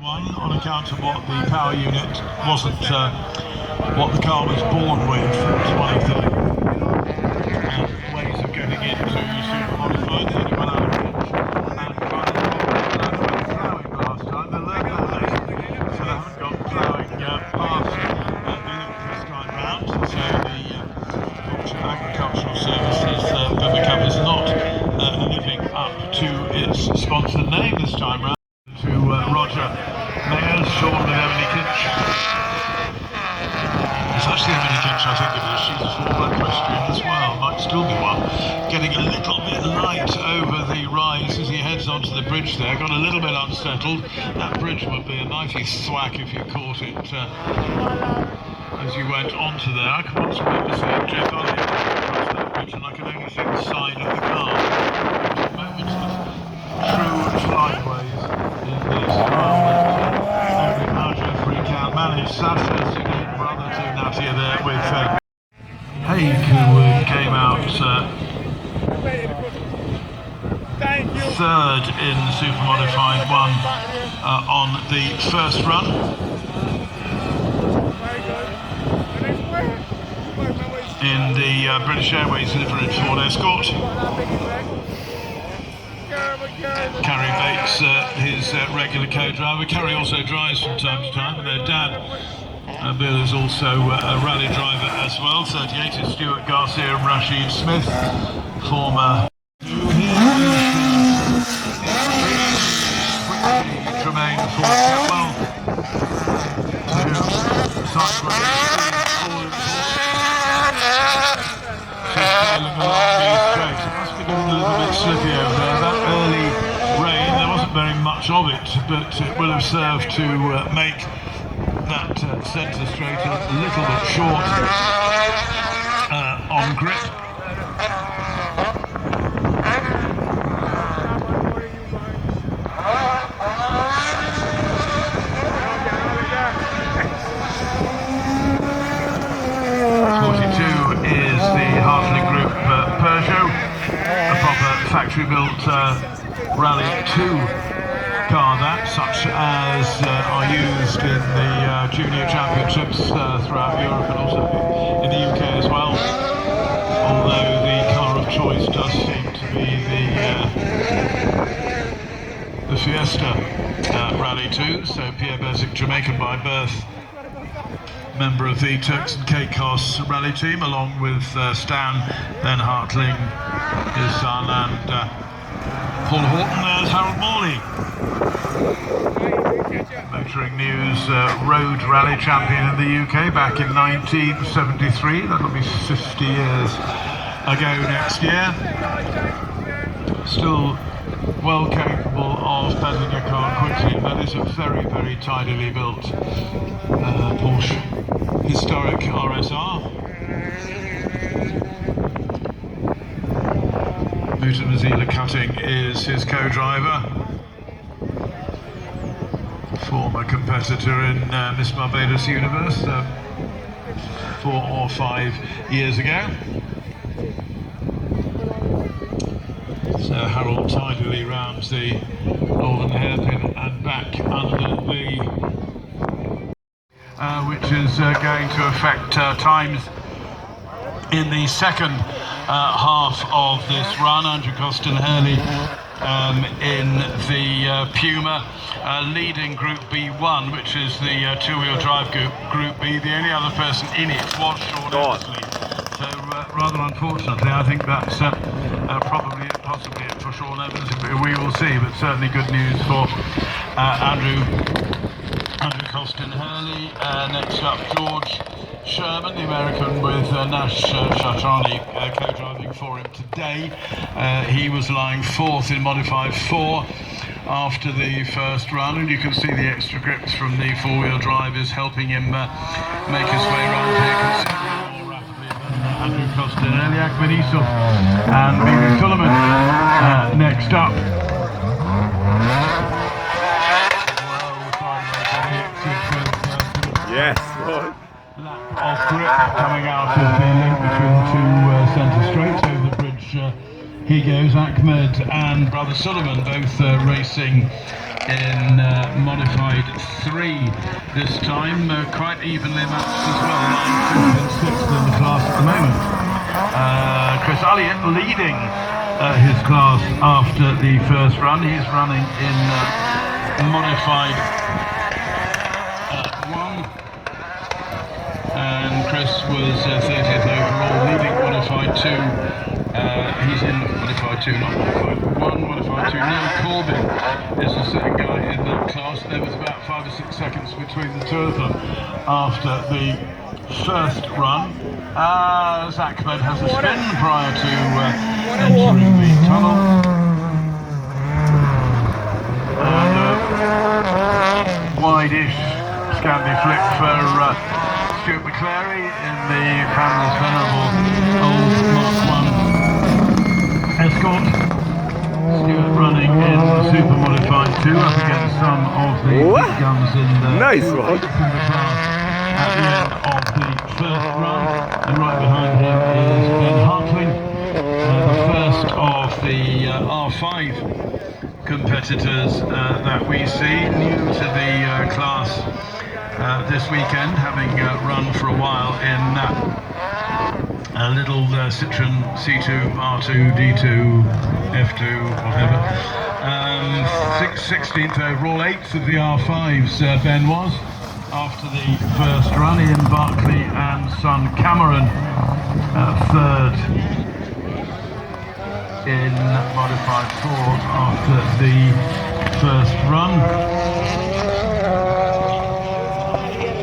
One, on account of what the power unit wasn't what the car was born with. It's one of the ways of getting into super modified. They only went out of reach and tried ploughing last time. They learned their lesson, so they haven't got ploughing past this time round. So the Agricultural Services Bubicam is not living up to its sponsored name this time round. To Roger Mayers, Sean with Emily Kinch. It's actually Emily Kinch, I think it is. She's a former equestrian as well, might still be one. Getting a little bit light over the rise as he heads onto the bridge there. Got a little bit unsettled. That bridge would be a mighty thwack if you caught it as you went onto there. I can once remember seeing Jeff Ollie across that bridge, and I can only see the side of the car. Moments of true flyways in this trial that now Jeffrey can manage. Sasha singing brother to Natia there with Haig, who came out third in Super Modified 1 on the first run. In the British Airways Livery Ford Escort. Carrie Bates, his regular co-driver. Carrie also drives from time to time, and their dad, Bill, is also a rally driver as well. 38 is Stuart Garcia and Rashid Smith, former Tremaine for Ketwell to sideways. Sailing along these straights. It must be getting a little bit slippy over there. That early rain, there wasn't very much of it, but it will have served to make that centre straight a little bit short on grip. Factory-built Rally 2 car, that, such as are used in the junior championships throughout Europe and also in the UK as well. Although the car of choice does seem to be the Fiesta Rally 2. So Pierre Bezic, Jamaican by birth, member of the Turks and Caicos rally team, along with Stan, then Hartling, his son, and Paul Horton. There's Harold Morley, Motoring News road rally champion in the UK back in 1973. That'll be 50 years ago next year. Still well capable of pedaling a car quickly. That is a very, very tidily built Porsche historic RSR. Mutamazila Cutting is his co-driver, former competitor in Miss Barbados Universe 4 or 5 years ago. So Harold tidily rounds the northern hairpin and back under the which is going to affect times in the second half of this run. Andrew Costin Hurley in the Puma, leading Group B1, which is the two-wheel drive Group B. The only other person in it was Sean Eversley. So rather unfortunately, I think that's possibly it for Sean Evans. We will see, but certainly good news for Andrew Costin Hurley. Next up, George Sherman, the American with Nash Shatrani co-driving for him today. He was lying 4th in Modified 4 after the first run, and you can see the extra grips from the four-wheel drive is helping him make his way around here considerably more rapidly than Andrew Costin Hurley. Ahmed Isuf and Bibi Suleiman next up. Yes, right. Off grip coming out of the link between the two centre straights over the bridge he goes. Ahmed and Brother Suleiman both racing in modified 3 this time, quite evenly matched as well. 9th and 6th in the class at the moment. Chris Elliott leading his class after the first run. He's running in modified 1, and Chris was 30th overall, leading modified 2. He's in modified 2, not modified 1, modified 2. Neil Corbin is the second guy in that class. There was about 5 or 6 seconds between the two of them after the first run. Ahmed has a spin prior to entering the tunnel. And wide-ish Scandi flick for Stuart McClary in the family's venerable old Mark 1 Escort. Stuart running in super modified 2 up against some of the big guns in the nice one. At the end of the first run, and right behind him is Ben Hartling, the first of the R5 competitors that we see, new to the class this weekend, having run for a while in a little Citroen C2, R2, D2, F2, whatever. 16th overall, 8th of the R5s Ben was. After the first run, Ian Barclay and son Cameron, 3rd in modified 4 after the first run.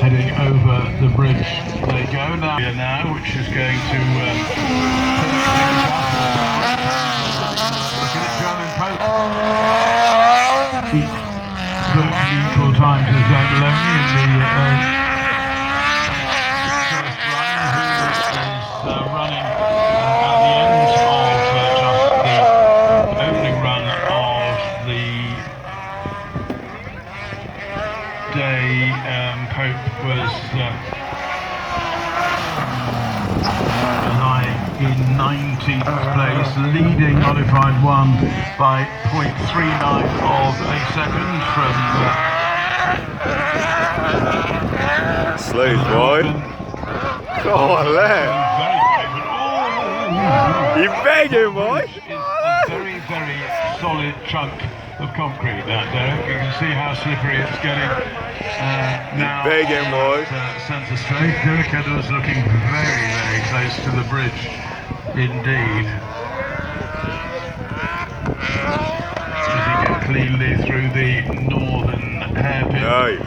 Heading over the bridge they go now, which is going to look at it, German Pope. Equal time to Zane Maloney in the first run, who is running at the end of just the opening run of the day. Pope was lying in 19th place, leading modified 1 by 0.39 of a second from Slade boy. Go on, lad. You're begging, boy. It's a very, very solid chunk of concrete, that, Derek. You can see how slippery it's getting now. Begging, boy. Centre straight. Derek Edwards looking very, very close to the bridge, indeed. Does he get cleanly through the northern hairpin? Nice.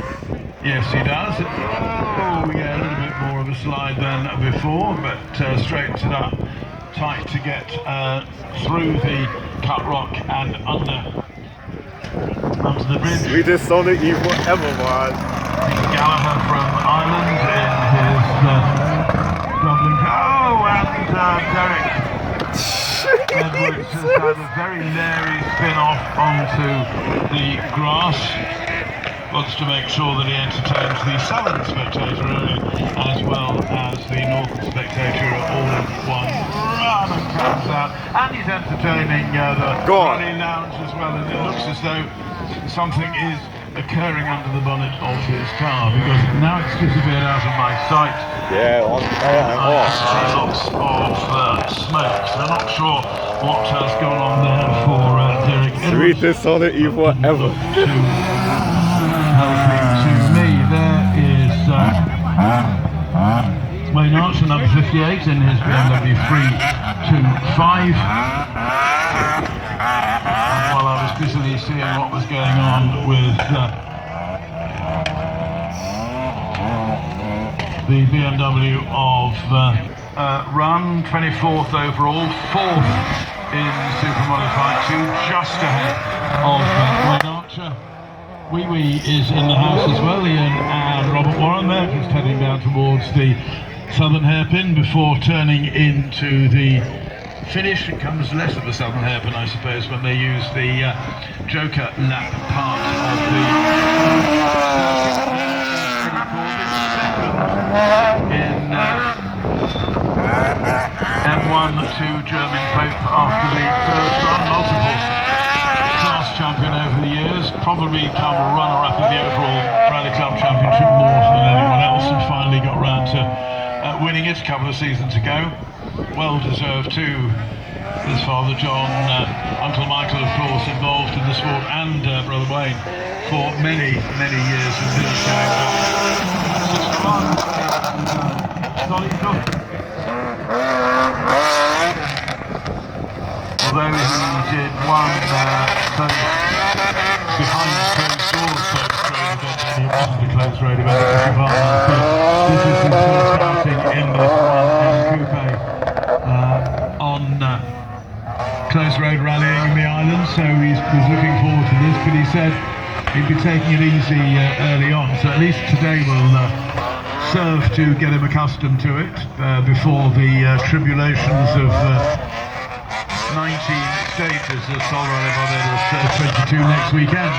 Yes, he does. Oh, yeah, a little bit more of a slide than before, but straightens it up tight to get through the cut rock and under onto the bridge. Sweetest Sonic evil ever, man. Gallagher from Ireland in his Dublin. Oh, and Derek Edwards has had a very leery spin off onto the grass. Wants to make sure that he entertains the southern spectator early as well as the northern spectator all in one run, and comes out. And he's entertaining the rally lounge as well, and it looks as though something is occurring under the bonnet of his car, because now it's disappeared out of my sight. Yeah, on fire and off. Lots of smoke, so I'm not sure what has gone on there for Derek Edwards. Sweetest Sonic evil ever. Helping to me, there is Wayne Archer, number 58, in his BMW 325. While I was busily seeing what was going on with the BMW of Run, 24th overall, 4th in Super Modified 2, just ahead of Wayne Archer. Wee Wee is in the house as well, Ian and Robert Warren there, just heading down towards the southern hairpin before turning into the finish. It comes less of a southern hairpin, I suppose, when they use the Joker lap part of the in M1 to German Pope after the first run. Multiple class champion over the years, probably become a runner-up of the overall Rally Club Championship more than anyone else, and finally got round to winning it a couple of seasons ago. Well deserved too. His father John, Uncle Michael of course, involved in the sport, and Brother Wayne for many, many years with village going back. Although he did one behind closed doors closed road event, he wasn't a closed road event, this is his first outing in this one in coupe on closed road rallying in the island, so he was looking forward to this, but he said he'd be taking it easy early on, so at least today will serve to get him accustomed to it before the tribulations of 19 stages of Sol Rally Barbados 22 next weekend.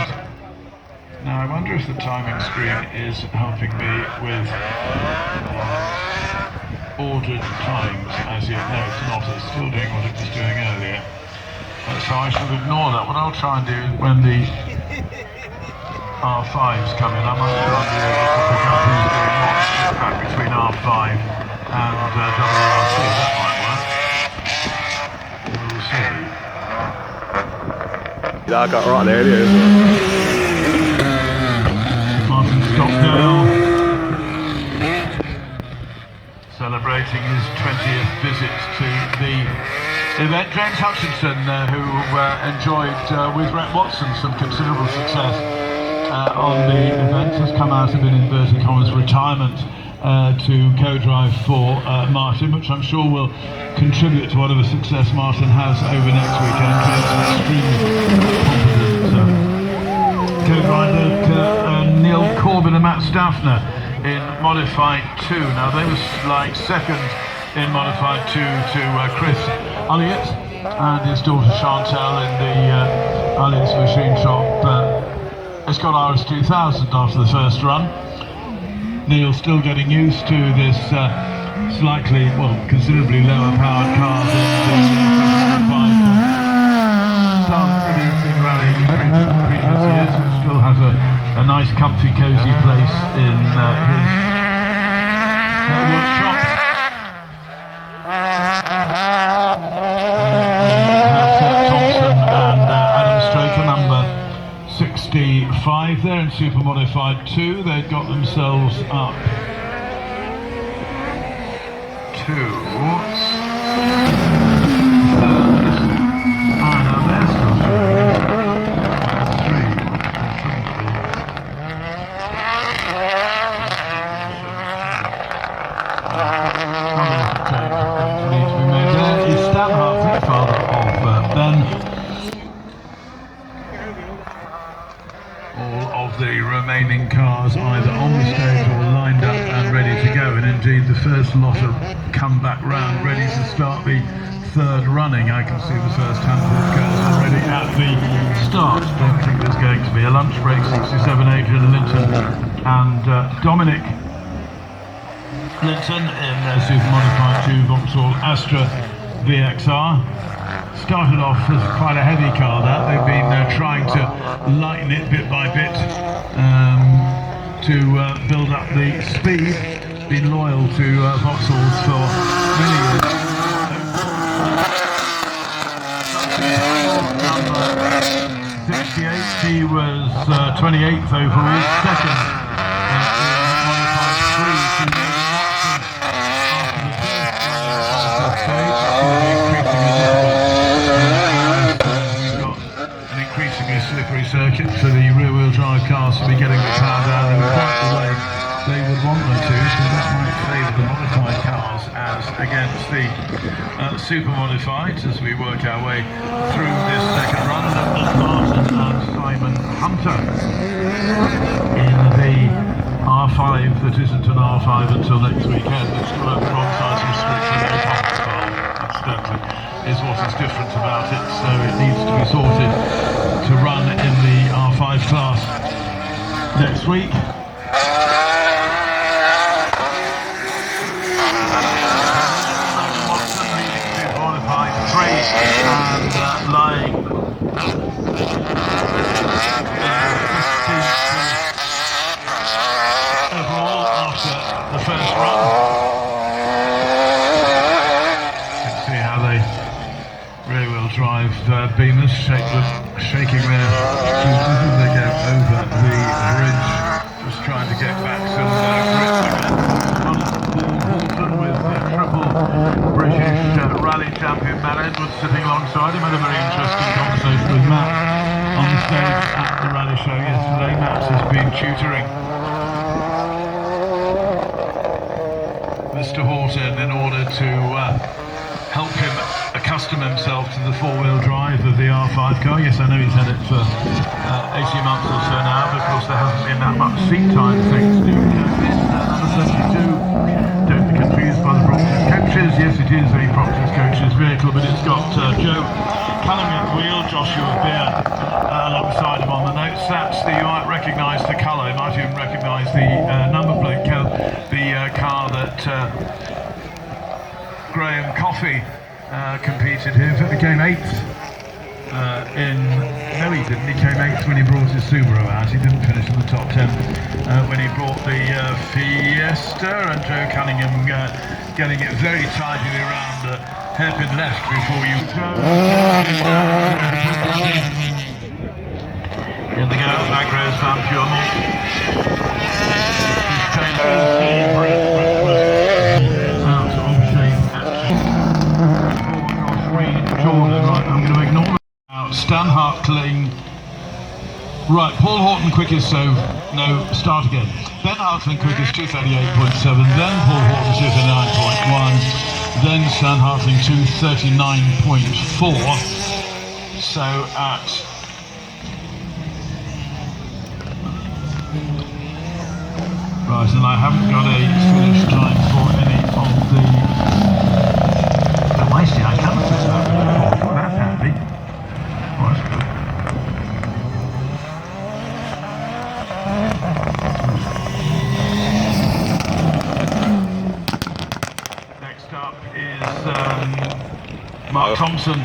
Now I wonder if the timing screen is helping me with ordered times as yet. No, it's not. It's still doing what it was doing earlier. So I shall ignore that. What I'll try and do is when the R5s come in, I'm not sure I'll be able to pick up who's doing what back between R5 and WRC. That might work. We'll see. Yeah, I got right there, it is. Martin Stockdale celebrating his 20th visit to the event. James Hutchinson, who enjoyed with Rhett Watson some considerable success on the event, has come out of an inverted commas retirement to co-drive for Martin, which I'm sure will contribute to whatever success Martin has over next weekend. He's extremely competent co-driver Neil Corbyn and Matt Staffner in Modified 2. Now they were like second in Modified 2 to Chris Elliott and his daughter Chantal in the Elliott's machine shop. It's got RS2000 after the first run. Neil's still getting used to this slightly, well, considerably lower powered car than the 5. Started producing rallying in previous years, and still has a nice, comfy, cosy place in his workshop. Thompson and Adam Straker, number 65 there in Super Modified 2. They've got themselves up to now they're still three. Needs to be made there. Is Stan Hartley, father of Ben. All of the remaining cars either on the stage or lined up and ready to go, and indeed the first lot of comeback round ready to start the third running. I can see the first handful of cars already at the start. Don't think there's going to be a lunch break. 67 Adrian Linton and Dominic Linton in Super Modified 2 Vaucluse Astra VXR. Started off as quite a heavy car that. They've been trying to lighten it bit by bit to build up the speed. Been loyal to Vauxhalls for many years. Number 68, he was 28th overall, second in Modified 3 to slippery circuit for the rear-wheel drive cars to be getting the power down in quite the way they would want them to, so that might favour the modified cars as against the super modifieds as we work our way through this second run. Martin and Simon Hunter in the R5 that isn't an R5 until next weekend. It's got a wrong size restriction, incidentally, is what is different about it, so it needs to be sorted to run in the R5 class next week. first run. You can see how they rear wheel drive beamers shaking their scooters as they go over the bridge, just trying to get back some grip again. Paul Horton with triple British rally champion Matt Edwards sitting alongside him. Had a very interesting conversation with Matt on the stage at the rally show yesterday. Matt has been tutoring Mr. Horton in order to help him accustom himself to the four-wheel drive of the R5 car. Yes, I know he's had it for 18 months or so now, but of course there hasn't been that much seat time thanks to number 72. Don't be confused by the Proctor's coaches. Yes, it is a Proctor's coaches vehicle, but it's got Joe Cunningham at the wheel, Joshua Beer alongside him on the notes. That's you might recognise the colour, you might even recognise the number plate, the car that Graham Coffey competed here. In fact, he came 8th no he didn't, he came 8th when he brought his Subaru out. He didn't finish in the top 10 when he brought the Fiesta, and Joe Cunningham getting it very tidily around hairpin left before you go. In the go, back rows Van Purmont. Right, I'm going to ignore that. Now, Stan Hartling. Right, Paul Horton quickest, so no, start again. Ben Hartling quickest, 238.7, then Paul Horton 239.1, then Stan Hartling 239.4. So at right, and I haven't got a finish time for any of the. I see, I can't finish that. Oh, that's handy. Oh, that's good. Next up is Mark Thompson,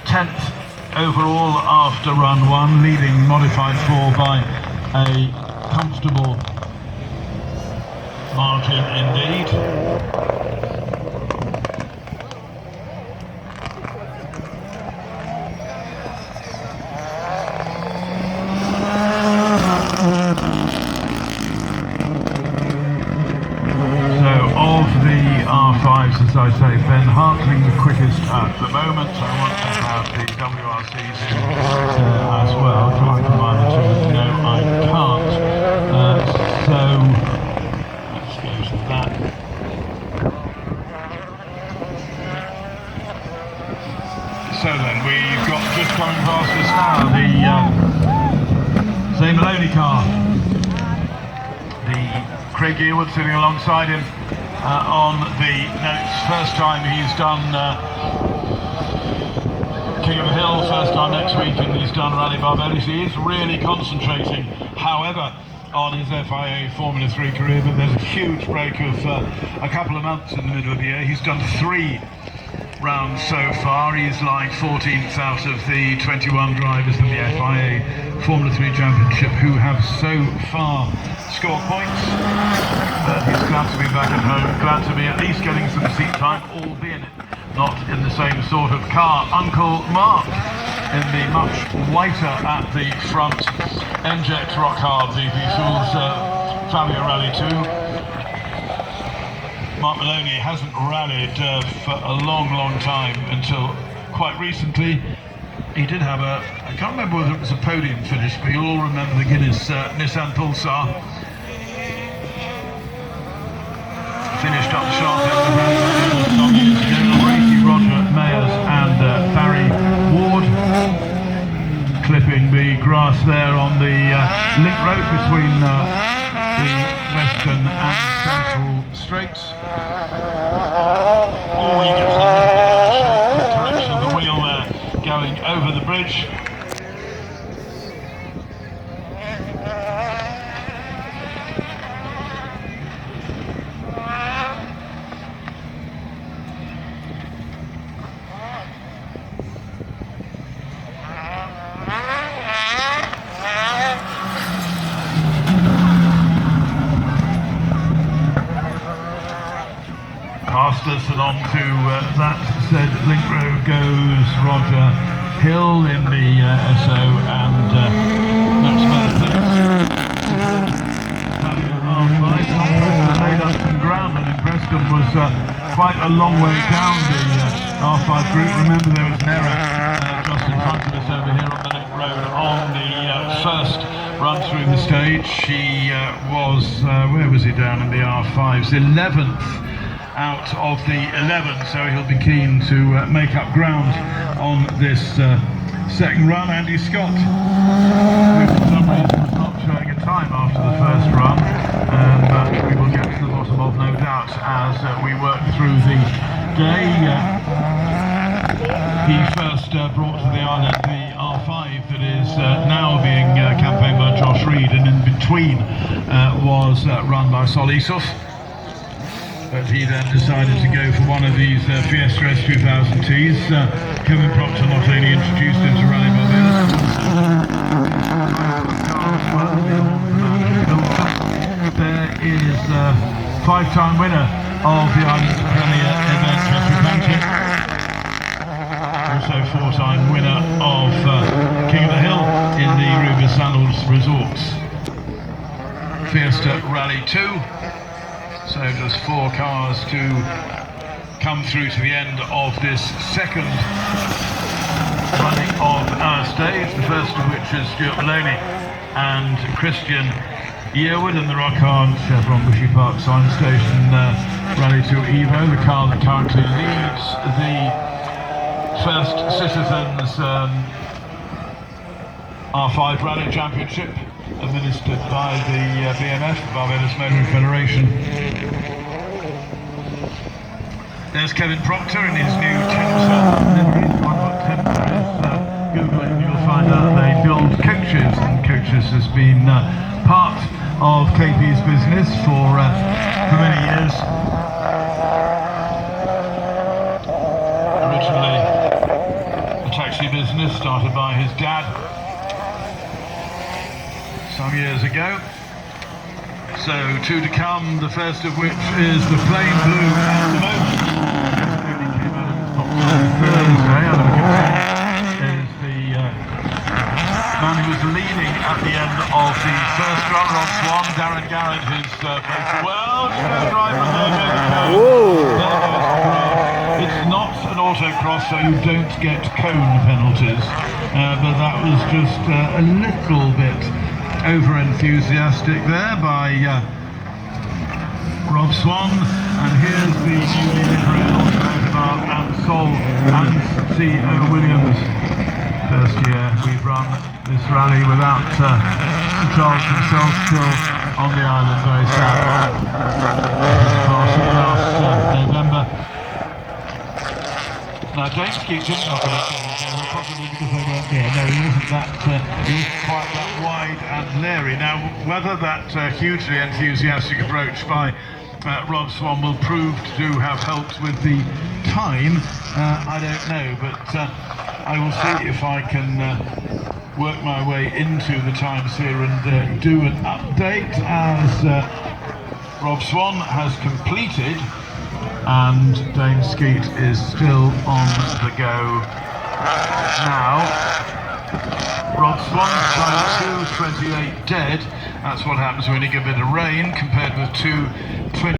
10th overall after run 1, leading modified 4 by a comfortable margin indeed. R5s, as I say, Ben Hartling the quickest at the moment. I want to have the WRCs in as well. Can I combine the two? No, I can't. So let's go to that. So then we've got just coming past us now the Zane Maloney car. The Craig Earwood sitting alongside him. On the notes, first time he's done King of the Hill, first time next week, and he's done Rally Barbados. He is really concentrating, however, on his FIA Formula 3 career, but there's a huge break of a couple of months in the middle of the year. He's done 3 rounds so far. He's like 14th out of the 21 drivers in the FIA Formula 3 Championship who have so far scored points. He's glad to be back at home, glad to be at least getting some seat time, albeit not in the same sort of car. Uncle Mark in the much whiter at the front N-Jet rock hard VP Fools Fabio Rally 2. Mark Maloney hasn't rallied for a long time until quite recently. He did have I can't remember whether it was a podium finish, but you'll all remember the Guinness Nissan Pulsar. Finished up sharp at the rally some years ago. Racy Roger Mayers and Barry Ward clipping the grass there on the link road between the Western and Central Straits. Oh, he gets the direction of the wheel there, going over the bridge. fastest, and on to that said link road goes Roger Hill in the SO, and Max made up some ground, and Preston was quite a long way down the R5 group. Remember, there was an error just in front of us over here on the link road on the first run through the stage. He was, where was he down in the R5s? 11th out of the 11, so he'll be keen to make up ground on this second run. Andy Scott, who for some reason was not showing a time after the first run, but we will get to the bottom of, no doubt, as we work through the day. He first brought to the island the R5 that is now being campaigned by Josh Reed, and in between was run by Sol Issouf. But he then decided to go for one of these Fiesta S2000Ts. Kevin Proctor not only introduced him to Rally Barbados, there is five-time winner of the Islands Premier event, Jeffrey Pankett. Also four-time winner of King of the Hill in the Ruby Sandals Resorts. Fiesta Rally 2. So just four cars to come through to the end of this second running of our stage, the first of which is Stuart Maloney and Christian Yearwood in the rock-hard Chevron Bushy Park Science Station Rally 2 Evo, the car that currently leads the First Citizens R5 Rally Championship, administered by the BMF, Barbados Motoring Federation. There's Kevin Proctor in his new Thames livery. If you want what Thames is, Google it and you'll find out they build coaches, and coaches has been part of KP's business for many years. Originally a taxi business started by his dad some years ago. So two to come, the first of which is the plain blue at the moment. Thursday, is the man who was leading at the end of the first run, Rob Swan. Darren Garrett, who's well, driver, there goes. It's not an autocross, so you don't get cone penalties, but that was just a little bit over-enthusiastic there by Rob Swan. And here's the newly liberated automotive and Sol and C.O. Williams. First year we've run this rally without Charles himself, still on the island, very sad. Last November. Now James Keats didn't knock it, possibly because they weren't there. No, he wasn't that, he wasn't quite that wide and leery. Now, whether that hugely enthusiastic approach by Rob Swan will prove to have helped with the time, I don't know, but I will see if I can work my way into the times here and do an update as Rob Swan has completed and Dane Skeet is still on the go now. Rob Swan, time 2:28 dead. That's what happens when you get a bit of rain compared with 2:20.